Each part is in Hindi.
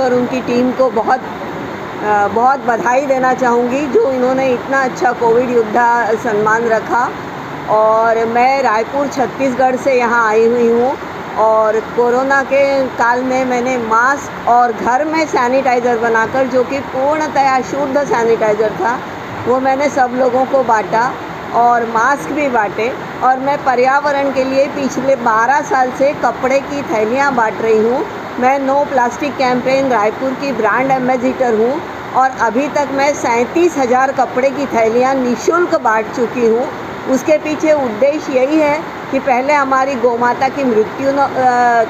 और उनकी टीम को बहुत बहुत बधाई देना चाहूँगी जो इन्होंने इतना अच्छा कोविड योद्धा सम्मान रखा। और मैं रायपुर छत्तीसगढ़ से यहाँ आई हुई हूँ और कोरोना के काल में मैंने मास्क और घर में सैनिटाइज़र बनाकर, जो कि पूर्णतया शुद्ध सैनिटाइज़र था, वो मैंने सब लोगों को बांटा और मास्क भी बांटे। और मैं पर्यावरण के लिए पिछले 12 साल से कपड़े की थैलियाँ बांट रही हूँ। मैं नो प्लास्टिक कैंपेन रायपुर की ब्रांड एम्बेसडर हूँ और अभी तक मैं 37,000 कपड़े की थैलियाँ निःशुल्क बांट चुकी हूँ। उसके पीछे उद्देश्य यही है कि पहले हमारी गौमाता की मृत्यु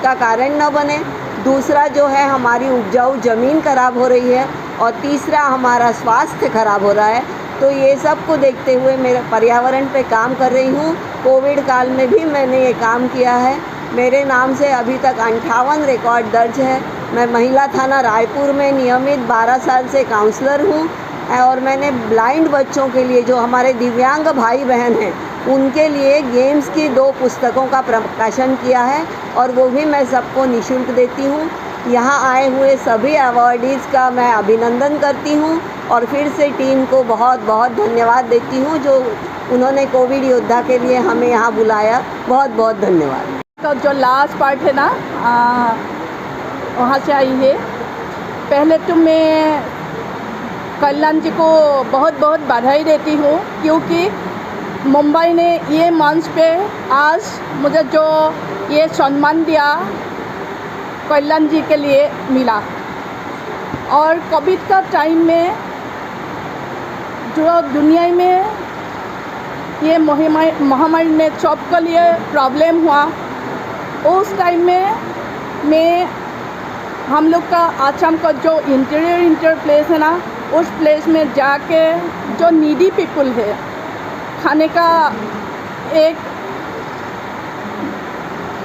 का कारण न बने, दूसरा जो है हमारी उपजाऊ ज़मीन खराब हो रही है और तीसरा हमारा स्वास्थ्य खराब हो रहा है। तो ये सब को देखते हुए मेरे पर्यावरण पे काम कर रही हूँ। कोविड काल में भी मैंने ये काम किया है। मेरे नाम से अभी तक 58 रिकॉर्ड दर्ज है। मैं महिला थाना रायपुर में नियमित 12 साल से काउंसलर हूँ और मैंने ब्लाइंड बच्चों के लिए, जो हमारे दिव्यांग भाई बहन हैं, उनके लिए गेम्स की 2 पुस्तकों का प्रकाशन किया है और वो भी मैं सबको निःशुल्क देती हूँ। यहाँ आए हुए सभी अवॉर्डीज़ का मैं अभिनंदन करती हूँ और फिर से टीम को बहुत बहुत धन्यवाद देती हूँ जो उन्होंने कोविड योद्धा के लिए हमें यहाँ बुलाया। बहुत बहुत धन्यवाद। तो जो लास्ट पार्ट है ना, वहाँ से आई है। पहले तो मैं कल्याण जी को बहुत बहुत बधाई देती हूँ क्योंकि मुंबई ने ये मंच पे आज मुझे जो ये सम्मान दिया कल्याण जी के लिए मिला। और कोविड का टाइम में जो दुनिया में ये महामारी ने सबके लिए प्रॉब्लम हुआ, उस टाइम में हम लोग का आसाम का जो इंटीरियर प्लेस है ना, उस प्लेस में जाके जो नीडी पीपल है, खाने का एक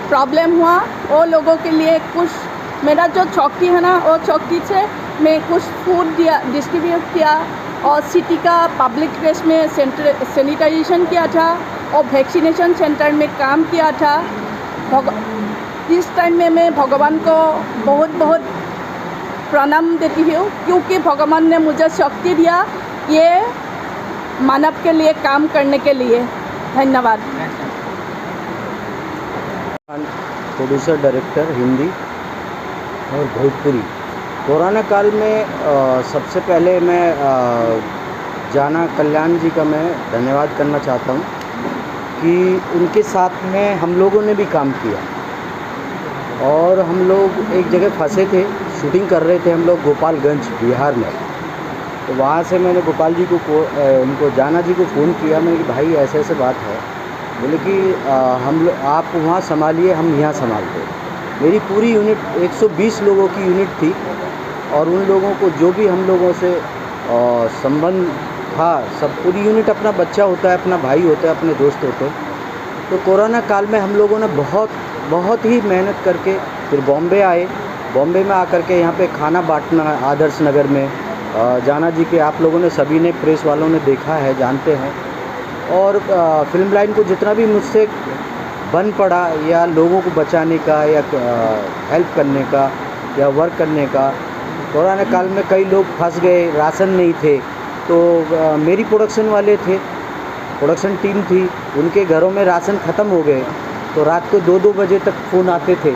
प्रॉब्लम हुआ, वो लोगों के लिए कुछ, मेरा जो चौकी है ना, वो चौकी से मैं कुछ फूड दिया, डिस्ट्रीब्यूट किया और सिटी का पब्लिक प्लेस में सैनिटाइजेशन किया था और वैक्सीनेशन सेंटर में काम किया था। इस टाइम में मैं भगवान को बहुत बहुत प्रणाम देती हूँ क्योंकि भगवान ने मुझे शक्ति दिया ये मानव के लिए काम करने के लिए। धन्यवाद। प्रोड्यूसर डायरेक्टर हिंदी और भोजपुरी। कोरोना काल में सबसे पहले मैं जाना कल्याण जी का मैं धन्यवाद करना चाहता हूँ कि उनके साथ में हम लोगों ने भी काम किया और हम लोग एक जगह फंसे थे, शूटिंग कर रहे थे हम लोग गोपालगंज बिहार में। तो वहाँ से मैंने गोपाल जी को उनको जाना जी को फ़ोन किया। मैंने कि भाई ऐसे ऐसे बात है। बोले कि आप वहाँ संभालिए, हम यहाँ संभालते। मेरी पूरी यूनिट 120 लोगों की यूनिट थी और उन लोगों को जो भी हम लोगों से संबंध था, सब पूरी यूनिट अपना बच्चा होता है, अपना भाई होता है, अपने दोस्त होते हैं। तो कोरोना काल में हम लोगों ने बहुत ही मेहनत करके फिर बॉम्बे आए। बॉम्बे में आकर के यहाँ पे खाना बांटना आदर्श नगर में, जाना जी के आप लोगों ने सभी ने, प्रेस वालों ने देखा है, जानते हैं। और फिल्म लाइन को जितना भी मुझसे बन पड़ा या लोगों को बचाने का या हेल्प करने का या वर्क करने का, कोरोना काल में कई लोग फंस गए, राशन नहीं थे, तो मेरी प्रोडक्शन वाले थे, प्रोडक्शन टीम थी, उनके घरों में राशन ख़त्म हो गए। तो रात को 2-2 बजे तक फ़ोन आते थे,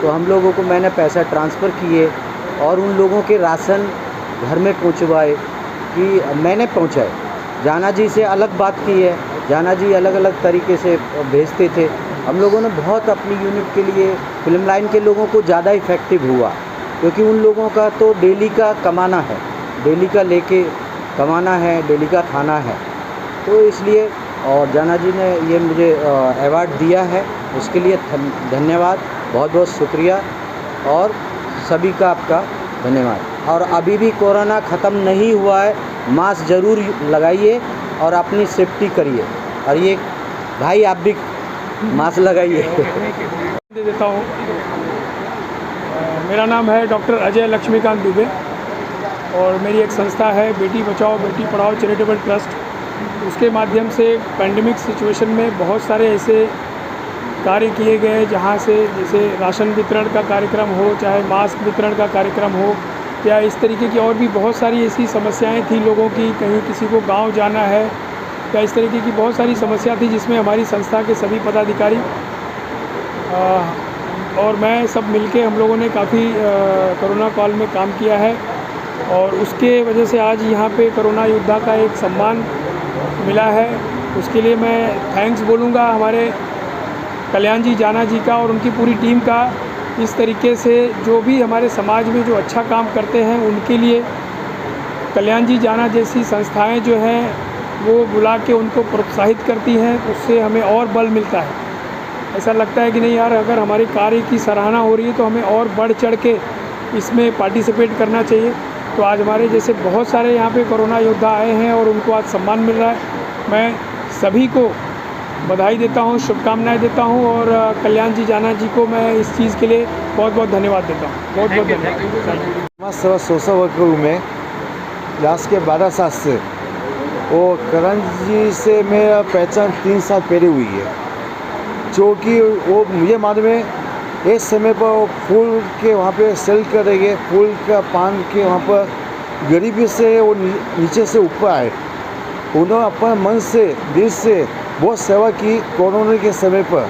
तो हम लोगों को मैंने पैसा ट्रांसफ़र किए और उन लोगों के राशन घर में पहुंचवाए कि मैंने पहुंचाए। जाना जी से अलग बात की है, जाना जी अलग अलग तरीके से भेजते थे। हम लोगों ने बहुत अपनी यूनिट के लिए, फिल्म लाइन के लोगों को ज़्यादा इफ़ेक्टिव हुआ क्योंकि उन लोगों का तो डेली का कमाना है, डेली का लेके कमाना है, डेली का खाना है। तो इसलिए और जाना जी ने ये मुझे अवार्ड दिया है, उसके लिए धन्यवाद, बहुत बहुत शुक्रिया और सभी का आपका धन्यवाद। और अभी भी कोरोना ख़त्म नहीं हुआ है, मास्क ज़रूर लगाइए और अपनी सेफ्टी करिए। और ये भाई आप भी मास्क लगाइए। दे देता हूँ। मेरा नाम है डॉक्टर अजय लक्ष्मीकांत दुबे और मेरी एक संस्था है बेटी बचाओ बेटी पढ़ाओ चैरिटेबल ट्रस्ट। उसके माध्यम से पैंडेमिक सिचुएशन में बहुत सारे ऐसे कार्य किए गए, जहाँ से जैसे राशन वितरण का कार्यक्रम हो, चाहे मास्क वितरण का कार्यक्रम हो, या इस तरीके की और भी बहुत सारी ऐसी समस्याएं थी लोगों की, कहीं किसी को गांव जाना है या इस तरीके की बहुत सारी समस्या थी, जिसमें हमारी संस्था के सभी पदाधिकारी और मैं सब मिलके हम लोगों ने काफ़ी कोरोना काल में काम किया है। और उसके वजह से आज यहाँ पे कोरोना योद्धा का एक सम्मान मिला है। उसके लिए मैं थैंक्स बोलूँगा हमारे कल्याण जी जाना जी का और उनकी पूरी टीम का। इस तरीके से जो भी हमारे समाज में जो अच्छा काम करते हैं उनके लिए कल्याण जी जाना जैसी संस्थाएं जो हैं वो बुला के उनको प्रोत्साहित करती हैं, उससे हमें और बल मिलता है। ऐसा लगता है कि नहीं यार, अगर हमारे कार्य की सराहना हो रही है तो हमें और बढ़ चढ़ के इसमें पार्टिसिपेट करना चाहिए। तो आज हमारे जैसे बहुत सारे यहाँ पे कोरोना योद्धा आए हैं और उनको आज सम्मान मिल रहा है। मैं सभी को बधाई देता हूँ, शुभकामनाएं देता हूँ और कल्याण जी जाना जी को मैं इस चीज़ के लिए बहुत बहुत धन्यवाद देता हूँ। बहुत बहुत धन्यवाद। मैं सेवा सोशल वर्कर हूँ। मैं लास्ट के 12 साल से वो करण जी से मेरा पहचान 3 साल पहले हुई है, जो कि वो मुझे मालूम है इस समय पर वो फूल के वहाँ पे सेल कर रही है, फूल का पान के वहाँ पर गरीबी से वो नीचे से ऊपर आए। उन्होंने अपने मन से दिल से बहुत सेवा की कोरोना के समय पर,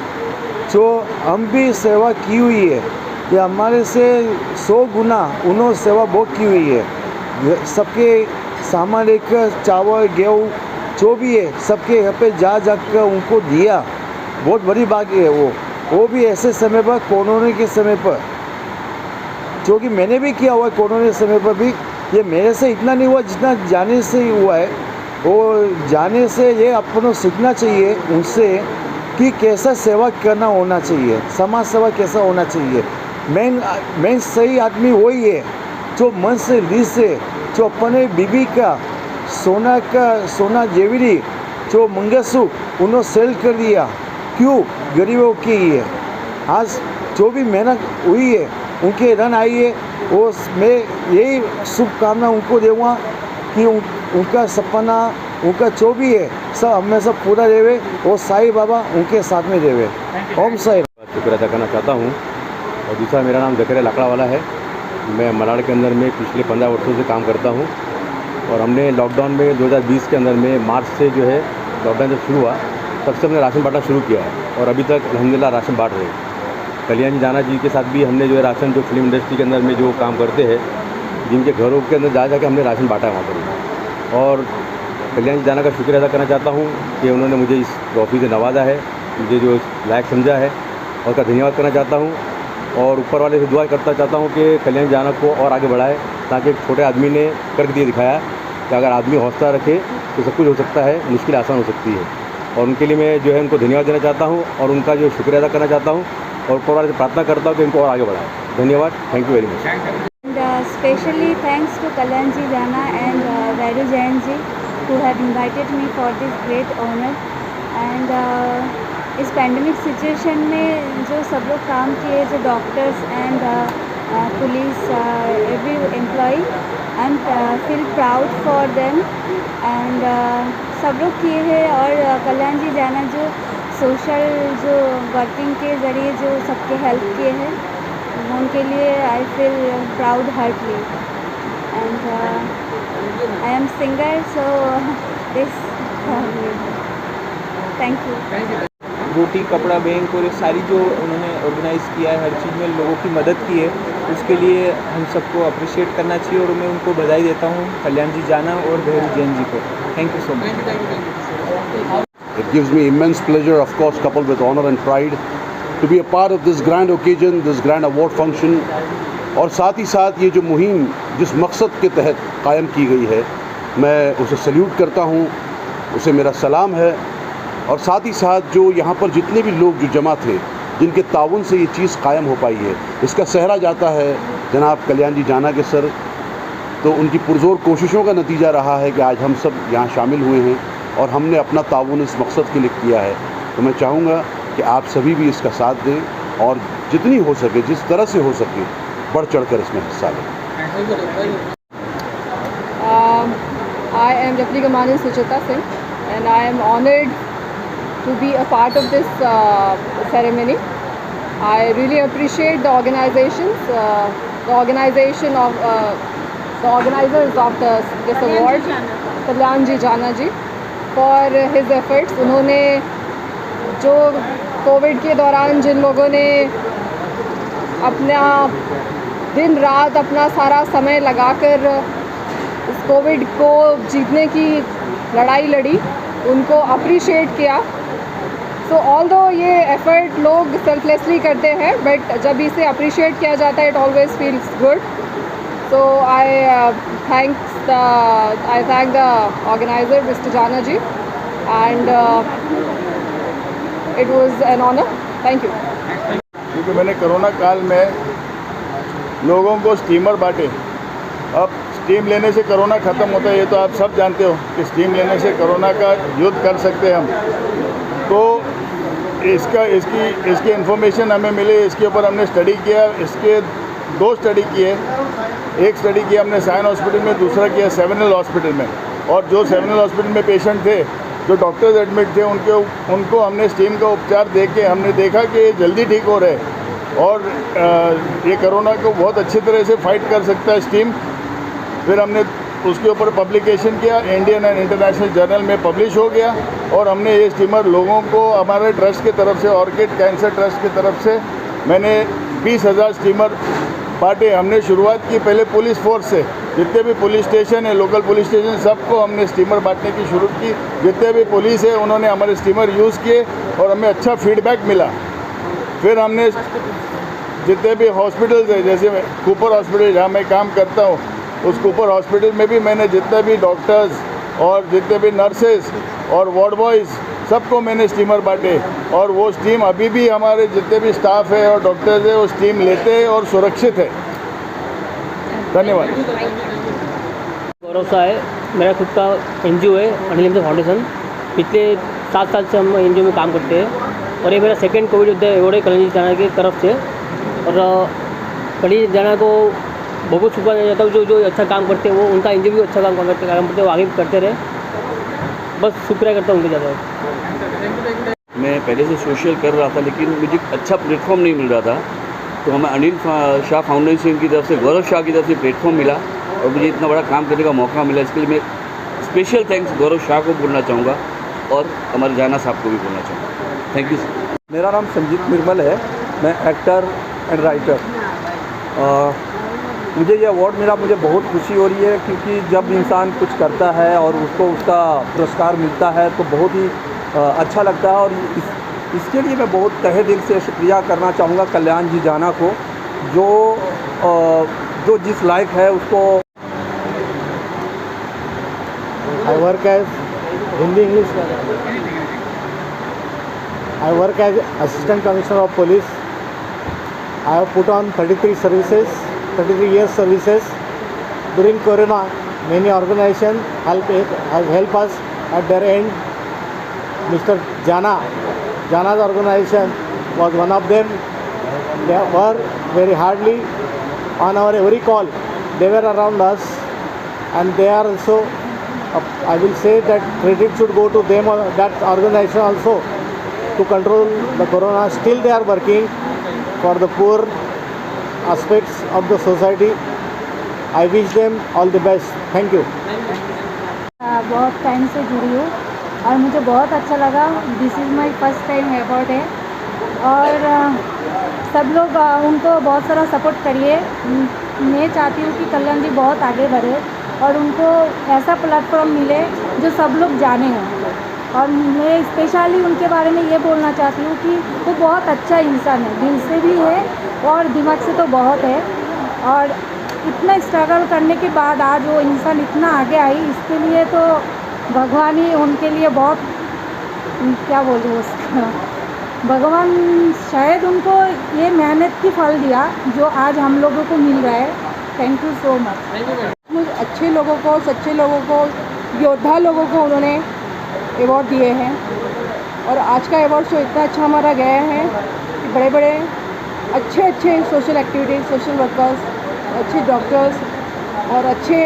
जो हम भी सेवा की हुई है। ये हमारे से 100 गुना उन्होंने सेवा बहुत की हुई है। सबके सामान लेकर चावल गेहूँ जो भी है सबके यहाँ पे जा कर उनको दिया, बहुत बड़ी बात है वो भी ऐसे समय पर कोरोना के समय पर, जो कि मैंने भी किया हुआ है कोरोना के समय पर भी। ये मेरे से इतना नहीं हुआ जितना जाने से ही हुआ है। वो जाने से ये अपन सीखना चाहिए उनसे कि कैसा सेवा करना होना चाहिए, समाज सेवा कैसा होना चाहिए। मेन सही आदमी वही है जो मन से दिल से, जो अपने बीबी का सोना जेवरी जो मंगलसूत्र उन्होंने सेल कर दिया, क्यों? गरीबों की ही है। आज जो भी मेहनत हुई है उनके रन आई है, वो मैं यही शुभकामना उनको दूँगा कि उनका सपना, उनका जो भी है सब हमेशा पूरा देवे और साईं बाबा उनके साथ में देवे। ओम साईं। शुक्र अदा करना चाहता हूँ। और दूसरा, मेरा नाम ज़करिया लाकड़ा वाला है। मैं मलाड के अंदर में पिछले 15 वर्षों से काम करता हूँ। और हमने लॉकडाउन में 2020 के अंदर में मार्च से जो है लॉकडाउन जब शुरू हुआ तब से हमने राशन बांटना शुरू किया है और अभी तक अल्हम्दुलिल्लाह राशन बांट रहे हैं। कल्याण जी जाना जी के साथ भी हमने जो है राशन, जो फिल्म इंडस्ट्री के अंदर में जो काम करते हैं, जिनके घरों के अंदर जा के हमने राशन बांटा है वहाँ पर। और कल्याण जी जाना का शुक्रिया अदा करना चाहता हूँ कि उन्होंने मुझे इस ट्रॉफी से नवाजा है, मुझे जो लायक समझा है, और का धन्यवाद करना चाहता हूँ। और ऊपर वाले से दुआ करता चाहता हूँ कि कल्याण जाना को और आगे बढ़ाए, ताकि एक छोटे आदमी ने करके दिए दिखाया कि अगर आदमी हौसला रखे तो सब कुछ हो सकता है, मुश्किल आसान हो सकती है। और उनके लिए मैं जो है उनको धन्यवाद देना चाहता हूँ और उनका जो शुक्रिया अदा करना चाहता हूँ और ऊपर वाले से प्रार्थना करता हूँ कि इनको और आगे बढ़ाए। धन्यवाद। Thank you very much. Specially thanks to Kalyan ji Jana and Vairu Jain ji who have invited me for this great honor. And इस पैंडमिक सिचुएशन में जो सब लोग काम किए, जो doctors and police, every employee, I am feel proud for them. And सब लोग किए हैं। और कल्याण जी जाना जो सोशल जो वर्किंग के ज़रिए जो सबके हेल्प किए हैं, उनके लिए I feel proud heartly. And I am singer, so this thank you. रोटी कपड़ा बैंक और ये सारी जो उन्होंने ऑर्गेनाइज़ किया है, हर चीज़ में लोगों की मदद की है, उसके लिए हम सबको अप्रिशिएट करना चाहिए। और मैं उनको बधाई देता हूँ, कल्याण जी जाना और भैरू जैन जी को। Thank you so much. It gives me immense pleasure, of course, coupled with honor and pride, to be a part of this grand occasion, this grand award function। और साथ ही साथ ये जो मुहिम जिस मकसद के तहत कायम की गई है, मैं उसे सल्यूट करता हूँ, उसे मेरा सलाम है। और साथ ही साथ जो यहाँ पर जितने भी लोग जो जमा थे, जिनके ताउन से ये चीज़ कायम हो पाई है, इसका सहरा जाता है जनाब कल्याण जी जाना के सर। तो उनकी पुरजोर कोशिशों का नतीजा रहा है कि आज हम सब यहाँ शामिल हुए हैं और हमने अपना ताउन इस मकसद के लिए किया है। तो मैं चाहूँगा कि आप सभी भी इसका साथ दें और जितनी हो सके, जिस तरह से हो सके, बढ़ चढ़ कर इसमें हिस्सा लें। I am Replica Manan Sucheta Singh and I am honored to be a part of this ceremony. I really appreciate the organizations, the organization of the organizers of this award, Kalyanji Jana ji, for his efforts. उन्होंने जो कोविड के दौरान जिन लोगों ने अपना दिन रात अपना सारा समय लगाकर इस कोविड को जीतने की लड़ाई लड़ी, उनको अप्रिशिएट किया. सो ऑल्दो ये एफर्ट लोग सेल्फलेसली करते हैं, बट जब इसे अप्रिशिएट किया जाता है it always feels good. So I thank the organiser mister Jana ji, and it was an honour. Thank you. क्योंकि मैंने कोरोना काल में लोगों को स्टीमर बांटे. अब स्टीम लेने से कोरोना ख़त्म होता है, ये तो आप सब जानते हो कि स्टीम लेने से कोरोना का युद्ध कर सकते हैं हम. तो इसकी इन्फॉर्मेशन हमें मिली, इसके ऊपर हमने स्टडी किया. इसके 2 स्टडी किए. एक स्टडी किया हमने साइन हॉस्पिटल में, दूसरा किया सेवन हिल हॉस्पिटल में. और जो सेवन हिल हॉस्पिटल में पेशेंट थे, जो डॉक्टर्स एडमिट थे, उनको हमने स्टीम का उपचार दे के हमने देखा कि ये जल्दी ठीक हो रहे और ये कोरोना को बहुत अच्छी तरह से फाइट कर सकता है स्टीम. फिर हमने उसके ऊपर पब्लिकेशन किया, इंडियन एंड इंटरनेशनल जर्नल में पब्लिश हो गया. और हमने ये स्टीमर लोगों को हमारे ट्रस्ट की तरफ से, ऑर्किड कैंसर ट्रस्ट की तरफ से मैंने 20,000 स्टीमर बांटे. हमने शुरुआत की पहले पुलिस फोर्स से. जितने भी पुलिस स्टेशन है, लोकल पुलिस स्टेशन, सबको हमने स्टीमर बांटने की शुरू की. जितने भी पुलिस है उन्होंने हमारे स्टीमर यूज़ किए और हमें अच्छा फीडबैक मिला. फिर हमने जितने भी हॉस्पिटल्स है, जैसे कूपर हॉस्पिटल जहाँ मैं काम करता हूँ, उस कूपर हॉस्पिटल में भी मैंने जितने भी डॉक्टर्स और जितने भी नर्सेस और वार्ड बॉयज़ सबको मैंने स्टीमर बांटे. और वो स्टीम अभी भी हमारे जितने भी स्टाफ है और डॉक्टर्स है वो स्टीम लेते हैं और सुरक्षित है. धन्यवाद. गौरव सा है, मेरा खुद का NGO है अनिल फाउंडेशन. पिछले 7 साल से हम NGO में काम करते हैं और ये मेरा सेकंड कोविड योद्धा अवार्ड है कल्याण जाना की तरफ से. और कल्याण जाना को बहुत शुक्रिया देना चाहता हूँ. जो अच्छा काम करते हैं वो उनका NGO भी अच्छा काम करते हैं, वो आगे भी करते रहे. बस शुक्रिया करता हूँ उनके ज़्यादा. मैं पहले से सोशल कर रहा था लेकिन मुझे अच्छा प्लेटफॉर्म नहीं मिल रहा था, तो हमें अनिल शाह फाउंडेशन की तरफ से, गौरव शाह की तरफ से प्लेटफॉर्म मिला और मुझे इतना बड़ा काम करने का मौका मिला. इसके लिए मैं स्पेशल थैंक्स गौरव शाह को बोलना चाहूँगा और हमारे जाना साहब को भी बोलना चाहूँगा. Thank you sir. मेरा नाम संजीत निर्मल है, मैं एक्टर एंड राइटर. मुझे ये अवार्ड मिला, मुझे बहुत खुशी हो रही है क्योंकि जब इंसान कुछ करता है और उसको उसका पुरस्कार मिलता है तो बहुत ही अच्छा लगता है. और इसके लिए मैं बहुत तहे दिल से शुक्रिया करना चाहूँगा कल्याण जी जाना को, जो जिस लायक है उसको. I work as Hindi English. I work as Assistant Commissioner of Police. I have put on 33 years services. During Corona, many organizations have helped us at their end. Mr. Jana's organization was one of them. They were very hardly on our every call. They were around us, and they are also. I will say that credit should go to them, that organization also, to control the corona. Still they are working for the poor aspects of the society. I wish them all the best. Thank you. बहुत टाइम से जुड़ी हूँ और मुझे बहुत अच्छा लगा. This is my first time award है और सब लोग उनको बहुत सारा सपोर्ट करिए. मैं चाहती हूँ कि कल्याण जी बहुत आगे बढ़े और उनको ऐसा प्लेटफॉर्म मिले जो सब लोग जाने हैं. और मैं स्पेशली उनके बारे में ये बोलना चाहती हूँ कि वो बहुत अच्छा इंसान है, दिल से भी है और दिमाग से तो बहुत है. और इतना स्ट्रगल करने के बाद आज वो इंसान इतना आगे आई, इसके लिए तो भगवान ही उनके लिए बहुत, क्या बोलूँ उसका, भगवान शायद उनको ये मेहनत की फल दिया जो आज हम लोगों को मिल रहा है. Thank you so much. अच्छे लोगों को, सच्चे लोगों को, योद्धा लोगों को उन्होंने अवार्ड दिए हैं. और आज का अवार्ड शो इतना अच्छा हमारा गया है कि बड़े बड़े अच्छे सोशल एक्टिविटीज़, सोशल वर्कर्स, अच्छे डॉक्टर्स और अच्छे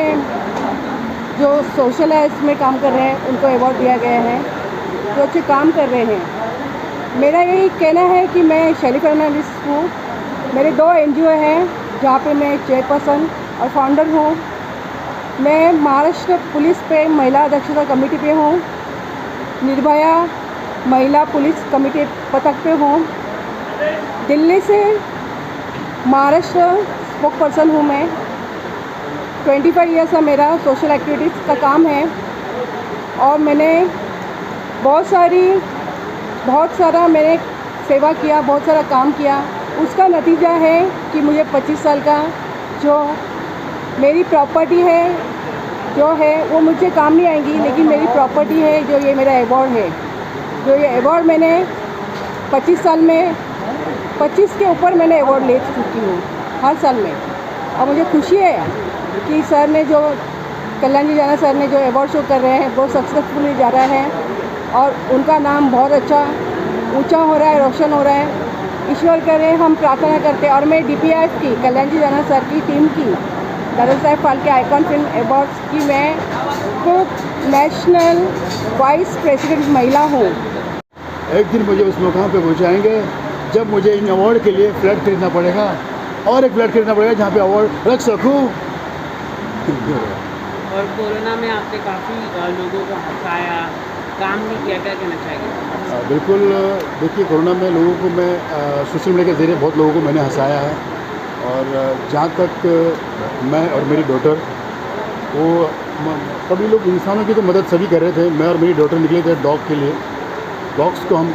जो सोशल है इसमें काम कर रहे हैं उनको अवार्ड दिया गया है. जो अच्छे काम कर रहे हैं मेरा यही कहना है कि मैं शैली फर्नांडिस हूँ। मेरे 2 NGO हैं जहाँ पे मैं चेयरपर्सन और फाउंडर हूँ। मैं महाराष्ट्र पुलिस पे महिला दक्षता कमेटी पे हूँ, निर्भया महिला पुलिस कमेटी पदक पे हूँ। दिल्ली से महाराष्ट्र स्पोक पर्सन हूँ मैं। 25 ईयर्स का मेरा सोशल एक्टिविटीज़ का काम है और मैंने बहुत सारा मैंने सेवा किया, बहुत सारा काम किया। उसका नतीजा है कि मुझे 25 साल का जो मेरी प्रॉपर्टी है जो है वो मुझे काम नहीं आएंगी, लेकिन मेरी प्रॉपर्टी है जो ये मेरा अवार्ड है, जो ये अवार्ड मैंने 25 साल में 25 के ऊपर मैंने अवार्ड ले चुकी हूँ हर साल में। और मुझे खुशी है कि सर ने जो कल्याण जी जाना सर ने जो अवार्ड शो कर रहे हैं बहुत सक्सेसफुली जा रहा है और उनका नाम बहुत अच्छा ऊंचा हो रहा है, रोशन हो रहा है। ईश्वर करे हम प्रार्थना करते हैं। और मैं DPIF की कल्याण जी जाना सर की टीम की Dada Saheb Phalke icon film awards की मैं खुद नेशनल वाइस प्रेसिडेंट महिला हूँ। एक दिन मुझे उस मुकाम पे पहुँचाएंगे जब मुझे इन अवार्ड के लिए फ्लैट खरीदना पड़ेगा और एक फ्लैट खरीदना पड़ेगा जहाँ पे अवार्ड रख सकूँ। और कोरोना में आपने काफ़ी लोगों को हंसाया, काम भी किया, क्या कहना चाहिए? बिल्कुल, देखिए कोरोना में लोगों को मैं सोशल मीडिया के ज़रिए बहुत लोगों को मैंने हंसाया है। और जहाँ तक मैं और मेरी डॉटर वो सभी लोग इंसानों की तो मदद सभी कर रहे थे। मैं और मेरी डॉटर निकले थे डॉग के लिए, डॉग्स को हम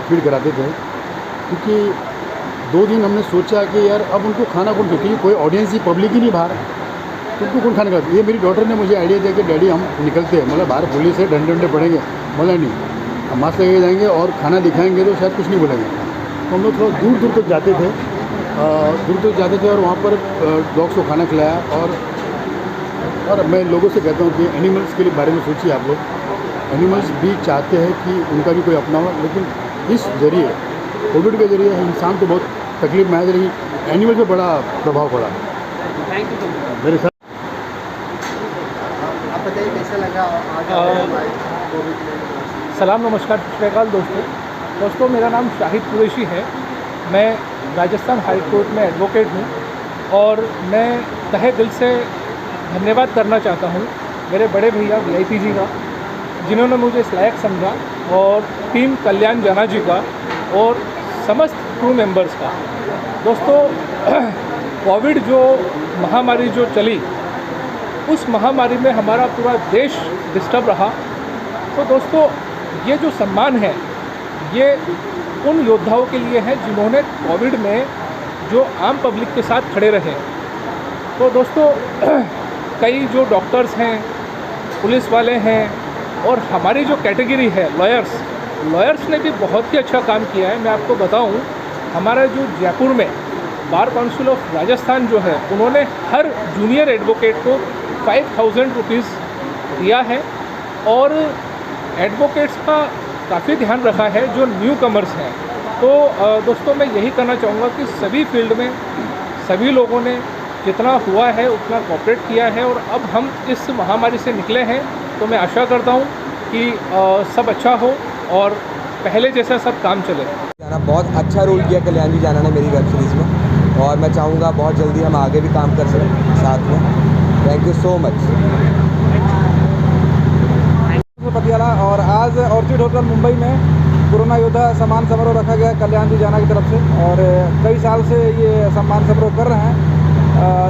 फीड कराते थे क्योंकि 2 दिन हमने सोचा कि यार अब उनको खाना कौन दे, क्योंकि कोई ऑडियंस ही पब्लिक ही नहीं बाहर, तो उनको कौन खाना खिलाता। ये मेरी डॉटर ने मुझे आइडिया दिया कि डैडी हम निकलते हैं, मतलब बाहर पुलिस है, डंडे डंडे पड़ेंगे, बोला नहीं, हम मास्क लगे जाएंगे और खाना दिखाएंगे तो शायद कुछ नहीं बोलेंगे। तो हम लोग थोड़ा दूर दूर तक जाते थे, और वहाँ पर डॉग्स को खाना खिलाया। और मैं लोगों से कहता हूँ कि एनिमल्स के लिए बारे में सोचिए आप लोग। एनिमल्स भी चाहते हैं कि उनका भी कोई अपना हो, लेकिन इस जरिए कोविड के जरिए इंसान को बहुत तकलीफ में आया, लेकिन एनिमल पे बड़ा प्रभाव पड़ा। Thank you. मेरे साथ आप बताइए कैसा लगा सलाम नमस्कार श्रीकाल दोस्तों, मेरा नाम शाहिद कुरैशी है। मैं राजस्थान हाई कोर्ट में एडवोकेट हूँ और मैं तहे दिल से धन्यवाद करना चाहता हूँ मेरे बड़े भैया VIP जी का, जिन्होंने मुझे इस लायक समझा, और टीम कल्याण जाना जी का और समस्त क्रू मेंबर्स का। दोस्तों, कोविड जो महामारी जो चली, उस महामारी में हमारा पूरा देश डिस्टर्ब रहा। तो दोस्तों, ये जो सम्मान है ये उन योद्धाओं के लिए है जिन्होंने कोविड में जो आम पब्लिक के साथ खड़े रहे। तो दोस्तों, कई जो डॉक्टर्स हैं, पुलिस वाले हैं और हमारी जो कैटेगरी है लॉयर्स ने भी बहुत ही अच्छा काम किया है। मैं आपको बताऊं, हमारा जो जयपुर में बार काउंसिल ऑफ राजस्थान जो है, उन्होंने हर जूनियर एडवोकेट को 5000 रुपीज़ दिया है और एडवोकेट्स का काफ़ी ध्यान रखा है जो न्यू कमर्स हैं। तो दोस्तों, मैं यही कहना चाहूँगा कि सभी फील्ड में सभी लोगों ने जितना हुआ है उतना कोऑपरेट किया है और अब हम इस महामारी से निकले हैं। तो मैं आशा करता हूँ कि सब अच्छा हो और पहले जैसा सब काम चले। जाना बहुत अच्छा रोल किया कल्याण जी जाना ने मेरी वेब सीरीज़ में, और मैं चाहूँगा बहुत जल्दी हम आगे भी काम कर सकें साथ में। Thank you so much. Patiala और आज ऑर्चिड होटल मुंबई में कोरोना योद्धा सम्मान समारोह रखा गया कल्याण जी जाना की तरफ से, और कई साल से ये सम्मान समारोह कर रहे हैं,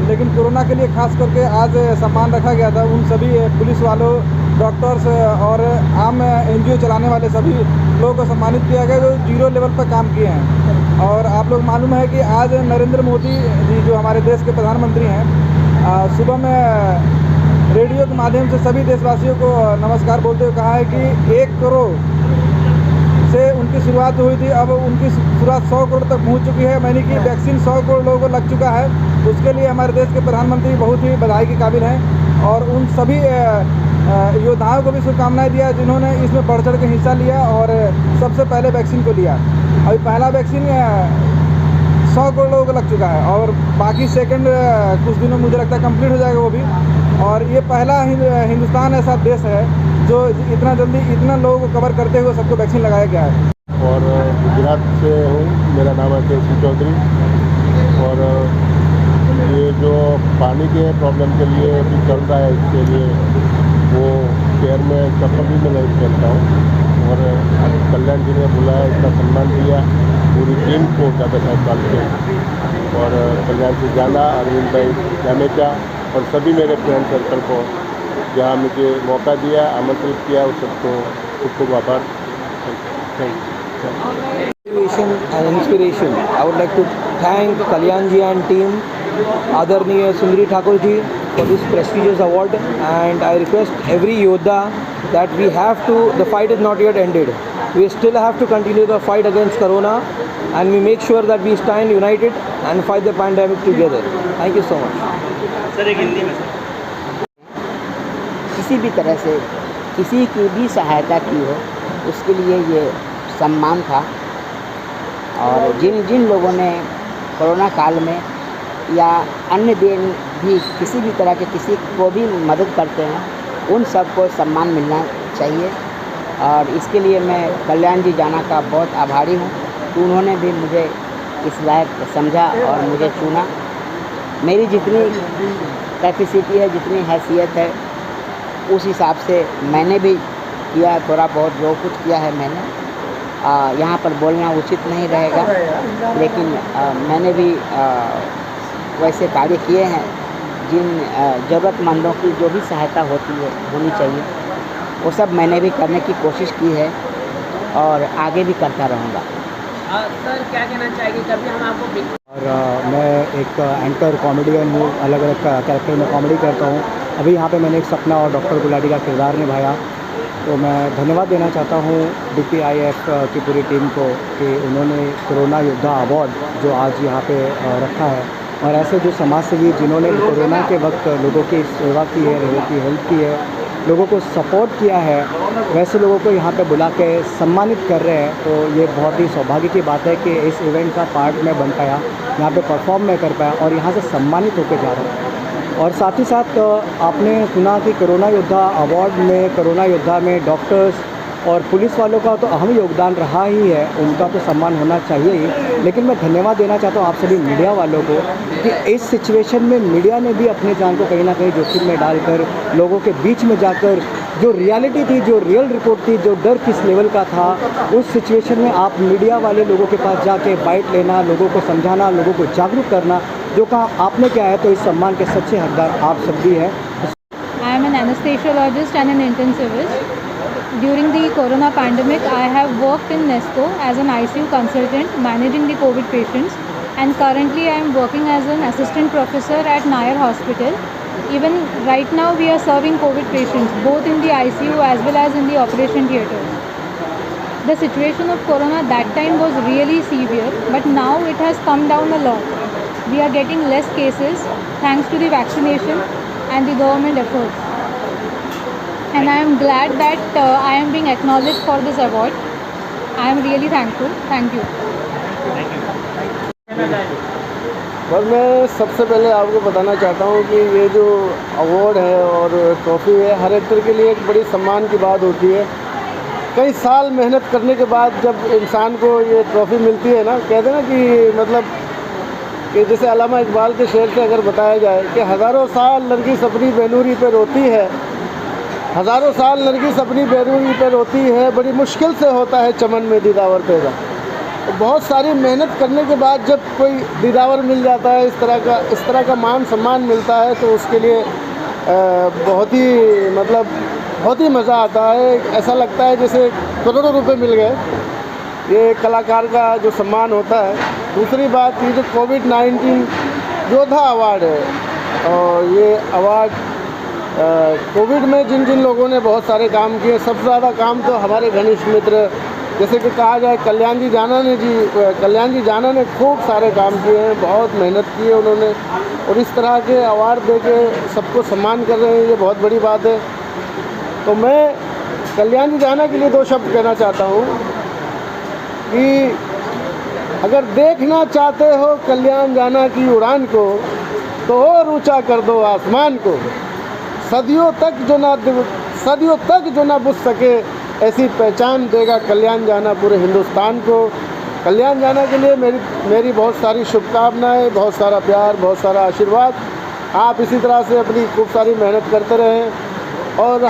लेकिन कोरोना के लिए खास करके आज सम्मान रखा गया था। उन सभी पुलिस वालों, डॉक्टर्स और आम NGO चलाने वाले सभी लोगों को सम्मानित किया गया जो 0 लेवल पर काम किए हैं। और आप लोग मालूम है कि आज नरेंद्र मोदी जी जो हमारे देश के प्रधानमंत्री हैं, सुबह में रेडियो के माध्यम से सभी देशवासियों को नमस्कार बोलते हुए कहा है कि 1 करोड़ से उनकी शुरुआत हुई थी, अब उनकी शुरुआत 100 करोड़ तक पहुंच चुकी है, यानी कि वैक्सीन 100 करोड़ लोगों को लग चुका है। उसके लिए हमारे देश के प्रधानमंत्री बहुत ही बधाई के काबिल हैं और उन सभी योद्धाओं को भी शुभकामनाएं दिया जिन्होंने इसमें बढ़ चढ़ के हिस्सा लिया और सबसे पहले वैक्सीन को लिया। अभी पहला वैक्सीन 100 करोड़ लोगों को लग चुका है और बाकी सेकंड कुछ दिनों मुझे लगता है कंप्लीट हो जाएगा वो भी। और ये पहला हिंदुस्तान ऐसा देश है जो इतना जल्दी इतना लोगों को कवर करते हुए सबको वैक्सीन लगाया गया है। और गुजरात से हूँ। मेरा नाम है केसी चौधरी। और ये जो पानी के प्रॉब्लम के लिए भी चल रहा है, इसके लिए वो पैर में चप्पल भी मैं नहीं पहनता हूँ। और कल्याण जी ने बुलाया, इसका सम्मान दिया पूरी टीम को, दादा साहब पालके और कल्याण जी जाना, अरविंद भाई जामेचा और सभी मेरे फ्रेंड सर्कल को जहाँ मुझे मौका दिया, आमंत्रित किया, उस सबको खूब खूब आभार। Motivation and inspiration. I would like to thank Kalyan ji and team, Adarniya Sundari Thakur ji for this prestigious award, and I request every Yodha that we have to, the fight is not yet ended. We still have to continue the fight against Corona, and we make sure that we stand united and fight the pandemic together. Thank you so much. Sir एक हिंदी में किसी भी तरह से किसी की भी सहायता की हो, उसके लिए ये सम्मान था। और जिन जिन लोगों ने कोरोना काल में या अन्य दिन भी किसी भी तरह के किसी को भी मदद करते हैं, उन सबको सम्मान मिलना चाहिए। और इसके लिए मैं कल्याण जी जाना का बहुत आभारी हूँ कि उन्होंने भी मुझे इस लायक समझा और मुझे चुना। मेरी जितनी कैपेसिटी है, जितनी हैसियत है, उस हिसाब से मैंने भी किया, थोड़ा बहुत जो कुछ किया है मैंने। यहाँ पर बोलना उचित नहीं रहेगा, लेकिन मैंने भी वैसे कार्य किए हैं जिन ज़रूरतमंदों की जो भी सहायता होनी चाहिए, वो सब मैंने भी करने की कोशिश की है और आगे भी करता रहूँगा। सर क्या कहना चाहेंगे, कभी हम आपको और मैं एक एंकर कॉमेडियन हूँ, अलग अलग कैरेक्टर में कॉमेडी करता हूँ। अभी यहाँ पे मैंने एक सपना और डॉक्टर गुलाटी का किरदार निभाया, तो मैं धन्यवाद देना चाहता हूँ DPIF की पूरी टीम को कि उन्होंने कोरोना योद्धा अवार्ड जो आज यहाँ पे रखा है, और ऐसे जो समाज सेवी जिन्होंने कोरोना के वक्त लोगों की सेवा की है, लोगों की हेल्प की है, लोगों को सपोर्ट किया है, वैसे लोगों को यहाँ पे बुला के सम्मानित कर रहे हैं। तो ये बहुत ही सौभाग्य की बात है कि इस इवेंट का पार्ट मैं बन पाया, यहाँ पे परफॉर्म मैं कर पाया और यहाँ से सम्मानित होकर जा रहा हूँ। और साथ ही साथ आपने सुना कि कोरोना योद्धा अवार्ड में, कोरोना योद्धा में डॉक्टर्स और पुलिस वालों का तो अहम योगदान रहा ही है, उनका तो सम्मान होना चाहिए ही। लेकिन मैं धन्यवाद देना चाहता हूँ आप सभी मीडिया वालों को कि इस सिचुएशन में मीडिया ने भी अपनी जान को कहीं ना कहीं जोखिम में डालकर लोगों के बीच में जाकर जो रियलिटी थी, जो रियल रिपोर्ट थी, जो डर किस लेवल का था, उस सिचुएशन में आप मीडिया वाले लोगों के पास जाके बाइट लेना, लोगों को समझाना, लोगों को जागरूक करना, जो काम आपने किया है, तो इस सम्मान के सच्चे हकदार आप सब भी हैं। I am an anesthesiologist and an intensivist. During the corona pandemic, I have worked in NESCO as an ICU consultant managing the COVID patients, and currently I am working as an assistant professor at Nair Hospital. Even right now we are serving COVID patients both in the ICU as well as in the operation theatres. The situation of corona that time was really severe, but now it has come down a lot. We are getting less cases thanks to the vaccination and the government efforts. And I am glad that I am being acknowledged for this award. I am really thankful. Thank you. बस मैं सबसे पहले आपको बताना चाहता हूँ कि ये जो अवार्ड है और ट्रॉफ़ी है, हर एक्टर के लिए एक बड़ी सम्मान की बात होती है। कई साल मेहनत करने के बाद जब इंसान को ये ट्रॉफ़ी मिलती है ना, कहते हैं ना कि मतलब कि जैसे अल्लामा इकबाल के शेर से अगर बताया जाए कि हज़ारों साल नरगिस अपनी बेनूरी पे रोती है, हज़ारों साल नरगिस अपनी बेनूरी पे रोती है, बड़ी मुश्किल से होता है चमन में दीदावर पैदा। तो बहुत सारी मेहनत करने के बाद जब कोई दीदावर मिल जाता है, इस तरह का मान सम्मान मिलता है, तो उसके लिए बहुत ही मज़ा आता है। ऐसा लगता है जैसे करोड़ों रुपए मिल गए। ये कलाकार का जो सम्मान होता है। दूसरी बात, ये जो कोविड-19 योद्धा अवार्ड है, और ये अवार्ड कोविड में जिन जिन लोगों ने बहुत सारे काम किए, सबसे ज़्यादा काम तो हमारे घनिष्ठ मित्र, जैसे कि कहा जाए कल्याण जी जाना ने खूब सारे काम किए हैं, बहुत मेहनत की है उन्होंने, और इस तरह के अवार्ड दे के सबको सम्मान कर रहे हैं, ये बहुत बड़ी बात है। तो मैं कल्याण जी जाना के लिए दो शब्द कहना चाहता हूँ कि अगर देखना चाहते हो कल्याण जाना की उड़ान को, तो और ऊंचा कर दो आसमान को, सदियों तक जो ना बुझ सके ऐसी पहचान देगा कल्याण जाना पूरे हिंदुस्तान को। कल्याण जाना के लिए मेरी बहुत सारी शुभकामनाएं, बहुत सारा प्यार, बहुत सारा आशीर्वाद। आप इसी तरह से अपनी खूब सारी मेहनत करते रहें और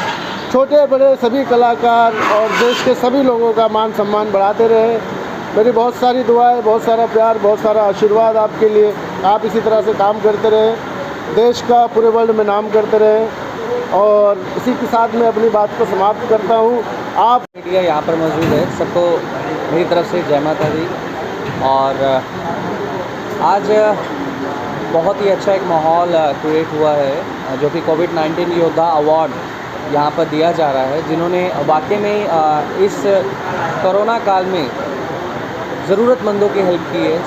छोटे बड़े सभी कलाकार और देश के सभी लोगों का मान सम्मान बढ़ाते रहें। मेरी बहुत सारी दुआएं, बहुत सारा प्यार, बहुत सारा आशीर्वाद आपके लिए। आप इसी तरह से काम करते रहें, देश का पूरे वर्ल्ड में नाम करते रहें। और इसी के साथ मैं अपनी बात को समाप्त करता हूँ। आप मीडिया यहाँ पर मौजूद है, सबको मेरी तरफ से जय माता दी। और आज बहुत ही अच्छा एक माहौल क्रिएट हुआ है जो कि कोविड-19 योद्धा अवार्ड यहाँ पर दिया जा रहा है, जिन्होंने वाकई में इस कोरोना काल में ज़रूरतमंदों की हेल्प की है,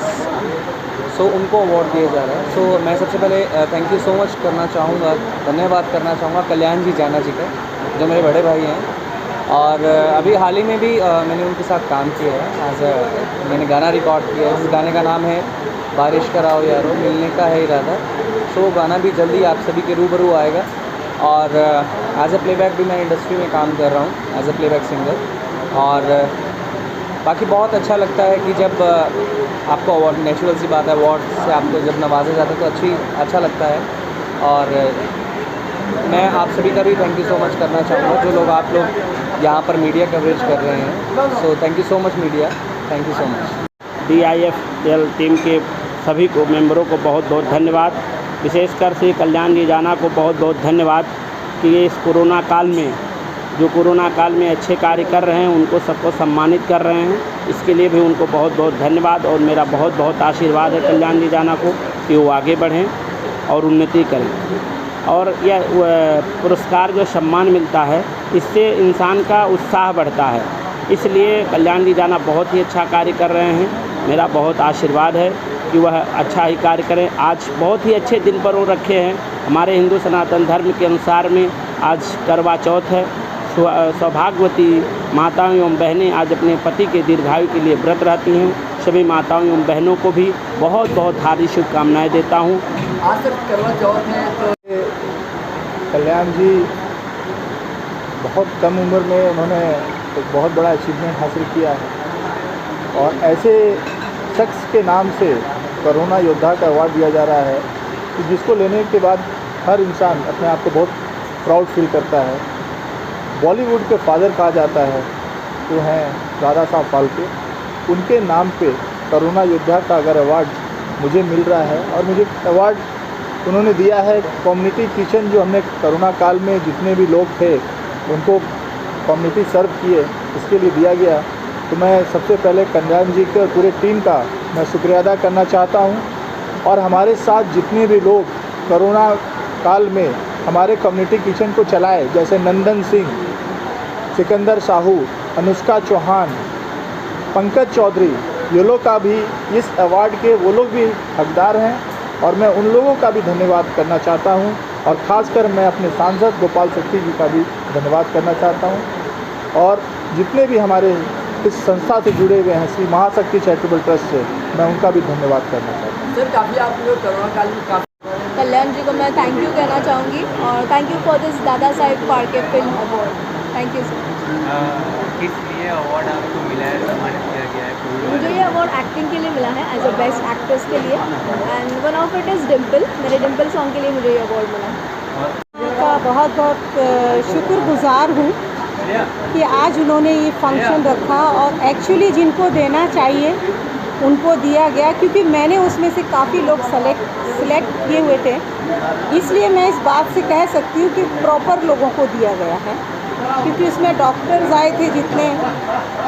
सो उनको अवार्ड दिया जा रहा है। सो मैं सबसे पहले थैंक यू सो मच करना चाहूँगा, धन्यवाद करना चाहूँगा कल्याण जी जाना जी का, जो मेरे बड़े भाई हैं। और अभी हाल ही में भी मैंने उनके साथ काम किया है। मैंने गाना रिकॉर्ड किया है। उस गाने का नाम है बारिश कराओ यारो, मिलने का है इरादा। सो गाना भी जल्दी आप सभी के रूबरू आएगा। और एज ए प्लेबैक भी मैं इंडस्ट्री में काम कर रहा हूँ एज ए प्लेबैक सिंगर। और बाकी बहुत अच्छा लगता है कि जब आपको अवार्ड, नेचुरल सी बात है, अवार्ड से आपको जब नवाजा जाता है तो अच्छा लगता है। और मैं आप सभी का भी थैंक यू सो मच करना चाहूँगा, जो लोग आप लोग यहाँ पर मीडिया कवरेज कर रहे हैं। So thank you so much media, thank you so much. DIFL team के सभी को मेंबरों को बहुत बहुत धन्यवाद। विशेषकर से कल्याण जी जाना को बहुत बहुत धन्यवाद कि ये इस कोरोना काल में, जो कोरोना काल में अच्छे कार्य कर रहे हैं, उनको सबको सम्मानित कर रहे हैं। इसके लिए भी उनको बहुत बहुत धन्यवाद। और मेरा बहुत बहुत आशीर्वाद है कल्याण जी जाना को कि वो आगे बढ़ें और उन्नति करें। और यह पुरस्कार जो सम्मान मिलता है, इससे इंसान का उत्साह बढ़ता है। इसलिए कल्याण जी जाना बहुत ही अच्छा कार्य कर रहे हैं। मेरा बहुत आशीर्वाद है कि वह अच्छा ही कार्य करें। आज बहुत ही अच्छे दिन पर वो रखे हैं। हमारे हिंदू सनातन धर्म के अनुसार में आज करवा चौथ है। सौभाग्यवती माताओं एवं बहनें आज अपने पति के दीर्घायु के लिए व्रत रहती हैं। सभी माताओं एवं बहनों को भी बहुत बहुत हार्दिक शुभकामनाएँ देता हूँ। आज सिर्फ करवा चौथ है तो कल्याण जी बहुत कम उम्र में उन्होंने एक बहुत बड़ा अचीवमेंट हासिल किया है। और ऐसे शख्स के नाम से कोरोना योद्धा का अवार्ड दिया जा रहा है कि जिसको लेने के बाद हर इंसान अपने आप को बहुत प्राउड फील करता है। बॉलीवुड के फादर कहा जाता है, वो हैं दादा साहब फाल्के। उनके नाम पे कोरोना योद्धा का अगर अवार्ड मुझे मिल रहा है, और मुझे अवार्ड उन्होंने दिया है कम्युनिटी किचन, जो हमने कोरोना काल में जितने भी लोग थे उनको कम्युनिटी सर्व किए, इसके लिए दिया गया। तो मैं सबसे पहले कल्याण जी के और पूरे टीम का मैं शुक्रिया अदा करना चाहता हूं। और हमारे साथ जितने भी लोग कोरोना काल में हमारे कम्युनिटी किचन को चलाए, जैसे नंदन सिंह, सिकंदर साहू, अनुष्का चौहान, पंकज चौधरी, ये लोग का भी इस अवार्ड के वो लोग भी हकदार हैं। और मैं उन लोगों का भी धन्यवाद करना चाहता हूं। और ख़ासकर मैं अपने सांसद गोपाल शक्ति जी का भी धन्यवाद करना चाहता हूं। और जितने भी हमारे इस संस्था से जुड़े हुए हैं, श्री महाशक्ति चैरिटेबल ट्रस्ट से, मैं उनका भी धन्यवाद करना चाहता हूँ। सर काफ़ी आप लोग कोरोना काल में काफ़ी कल्याण जी को मैं थैंक यू कहना चाहूँगी। और thank you for this Dada Saheb Phalke film award. Thank you sir. किस लिए अवार्ड आपको मिला है, सम्मानित किया गया है? मुझे ये अवार्ड एक्टिंग के लिए मिला है, एज अ बेस्ट एक्ट्रेस के लिए। And one of it is Dimple, मेरे डिम्पल सॉन्ग के लिए मुझे ये अवार्ड मिला है। का बहुत बहुत शुक्रगुजार हूँ कि आज उन्होंने ये फंक्शन रखा और एक्चुअली जिनको देना चाहिए उनको दिया गया, क्योंकि मैंने उसमें से काफ़ी लोग सिलेक्ट किए हुए थे। इसलिए मैं इस बात से कह सकती हूँ कि प्रॉपर लोगों को दिया गया है, क्योंकि उसमें डॉक्टर्स आए थे जितने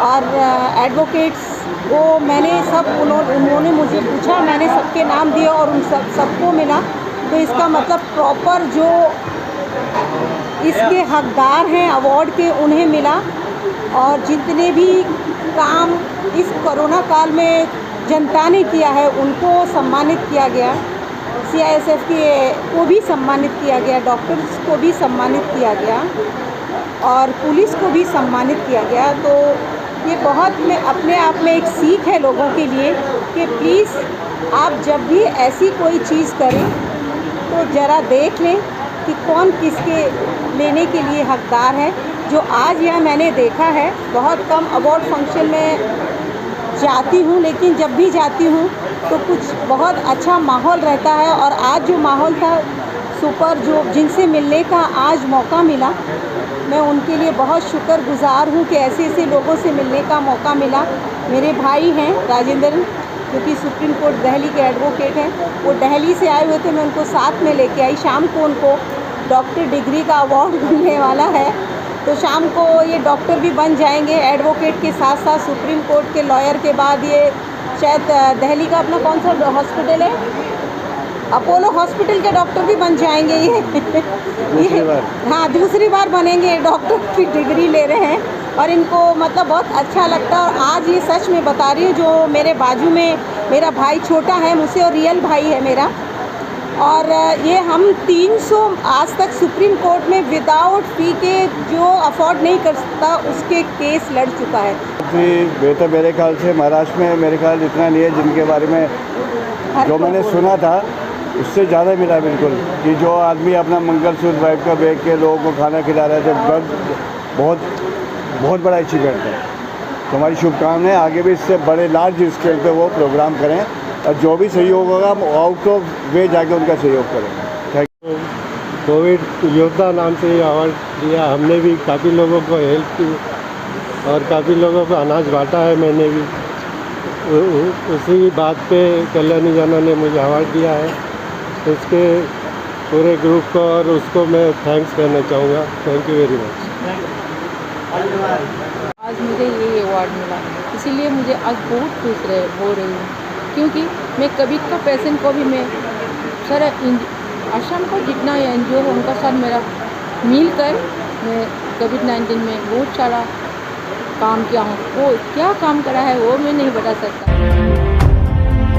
और एडवोकेट्स, वो मैंने सब उन्होंने मुझे पूछा, मैंने सबके नाम दिए और उन सबको मिला। तो इसका मतलब प्रॉपर जो इसके हकदार हैं अवार्ड के, उन्हें मिला। और जितने भी काम इस कोरोना काल में जनता ने किया है उनको सम्मानित किया गया। CISF को भी सम्मानित किया गया, डॉक्टर्स को भी सम्मानित किया गया और पुलिस को भी सम्मानित किया गया। तो ये बहुत में अपने आप में एक सीख है लोगों के लिए कि प्लीज़ आप जब भी ऐसी कोई चीज़ करें तो ज़रा देख लें कि कौन किसके लेने के लिए हकदार है। जो आज यहाँ मैंने देखा है, बहुत कम अवार्ड फंक्शन में जाती हूँ, लेकिन जब भी जाती हूँ तो कुछ बहुत अच्छा माहौल रहता है। और आज जो माहौल था सुपर, जो जिनसे मिलने का आज मौका मिला, मैं उनके लिए बहुत शुक्रगुजार हूँ कि ऐसे ऐसे लोगों से मिलने का मौका मिला। मेरे भाई हैं राजेंद्र, जो कि सुप्रीम कोर्ट दिल्ली के एडवोकेट हैं, वो दिल्ली से आए हुए थे, मैं उनको साथ में लेके आई। शाम को उनको डॉक्टर डिग्री का अवार्ड मिलने वाला है, तो शाम को ये डॉक्टर भी बन जाएंगे। एडवोकेट के साथ साथ सुप्रीम कोर्ट के लॉयर के बाद ये शायद दिल्ली का अपना कौन सा हॉस्पिटल है, अपोलो हॉस्पिटल के डॉक्टर भी बन जाएंगे ये दूसरी बार। हाँ, दूसरी बार बनेंगे, डॉक्टर की डिग्री ले रहे हैं और इनको मतलब बहुत अच्छा लगता है। और आज ये सच में बता रही हूँ, जो मेरे बाजू में मेरा भाई छोटा है मुझसे और रियल भाई है मेरा, और ये हम 300 आज तक सुप्रीम कोर्ट में विदाउट फ़ी के जो अफोर्ड नहीं कर सकता उसके केस लड़ चुका है। बेहतर मेरे ख्याल से महाराष्ट्र में मेरे ख्याल इतना नहीं है, जिनके बारे में जो मैंने सुना था उससे ज़्यादा मिला बिल्कुल, कि जो आदमी अपना मंगलसूत्र वाइफ का बेच के लोगों को खाना खिला रहे थे, बहुत बड़ा अचीवमेंट है। तो हमारी शुभकामनाएं आगे भी इससे बड़े लार्ज स्केल पे वो प्रोग्राम करें और जो भी सहयोग होगा हम आउट ऑफ वे जाके उनका सहयोग करेंगे। Thank you. कोविड योद्धा नाम से ये अवार्ड दिया, हमने भी काफ़ी लोगों को हेल्प की और काफ़ी लोगों को अनाज बांटा है, मैंने भी उसी बात पे कल्याणी जाना ने मुझे अवार्ड दिया है। उसके पूरे ग्रुप को और उसको मैं थैंक्स करना चाहूँगा। Thank you very much. आज मुझे ये अवार्ड मिला, इसीलिए मुझे आज बहुत खुश हो रही हूँ, क्योंकि मैं कोविड का पेशेंट को भी मैं सारा आसाम को जितना NGO है उनका साथ मेरा मिलकर मैं कोविड-19 में बहुत सारा काम किया हूँ। वो क्या काम करा है वो मैं नहीं बता सकता।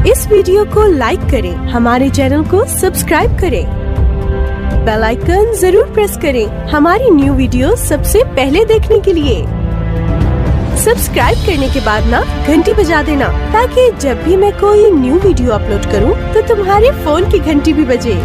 इस वीडियो को लाइक करें, हमारे चैनल को सब्सक्राइब करें, बेल आइकन जरूर प्रेस करें हमारी न्यू वीडियो सबसे पहले देखने के लिए। सब्सक्राइब करने के बाद ना घंटी बजा देना, ताकि जब भी मैं कोई न्यू वीडियो अपलोड करूं तो तुम्हारे फोन की घंटी भी बजे।